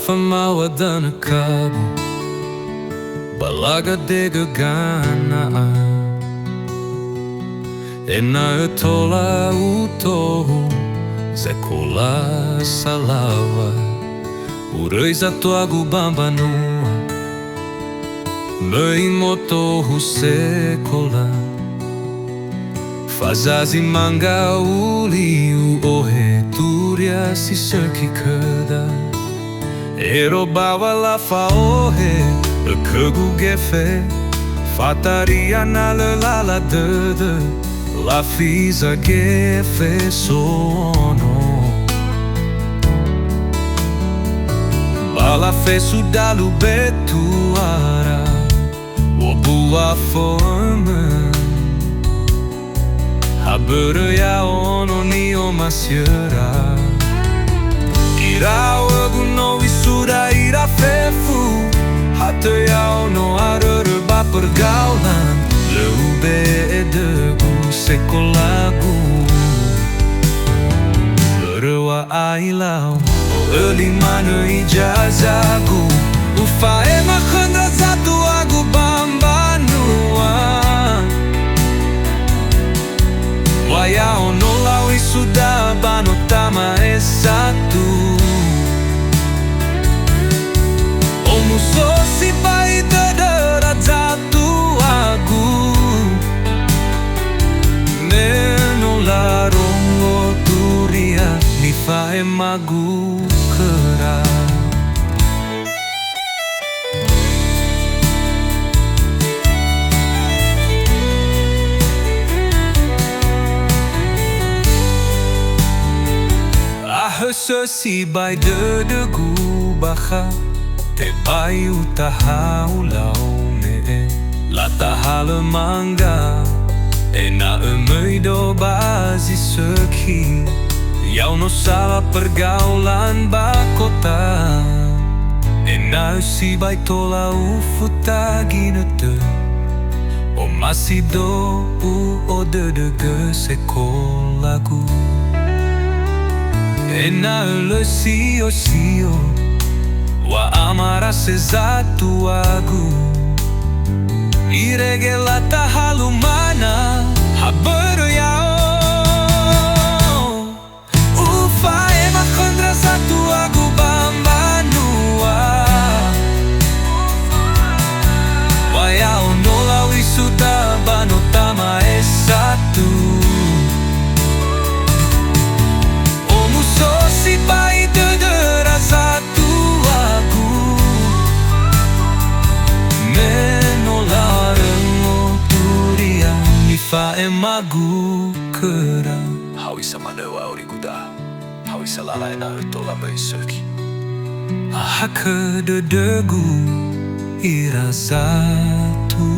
Afamawa dan kabu balaga dega ganaan ena tola utohu zekola salawa urei zatuagu bambanua meimotohu sekola fazazi manga uliu ohe turia si serki kada ero bawa la faohe kegu gefe fataria na la de la fiza gefe sono bala fe sudalu betuara o bua forma habere ya ono ni o masyara ira wagu no wisuda ira fefu harta ya ono arere ba pergaulan leube edegu sekolagu berewa ailau eli mana ijazahku ufa ema khandra satu agu bambanua waya ono lawi sudah banotama satu omu sosi pahit satu agu menolarong turia nifa emagu kera Sesi bai degu baha te bai utaha ulau ne la tahala manga ena emeido bazi seki yau no salah pergaulan ba kota ena si bai tola ufuta ginete o masih do o de sekolaku ena le sio wa amara sezatu agu iregela tahalumana haberu yao ufa ema khandra satu agu bambanua wa yao nola wisuda banotama satu si pahit satu agu menolareng turia nifa emagu kera hawi samanewa origuda hawi salala ena tola meiseki ahaka dedegu ira satu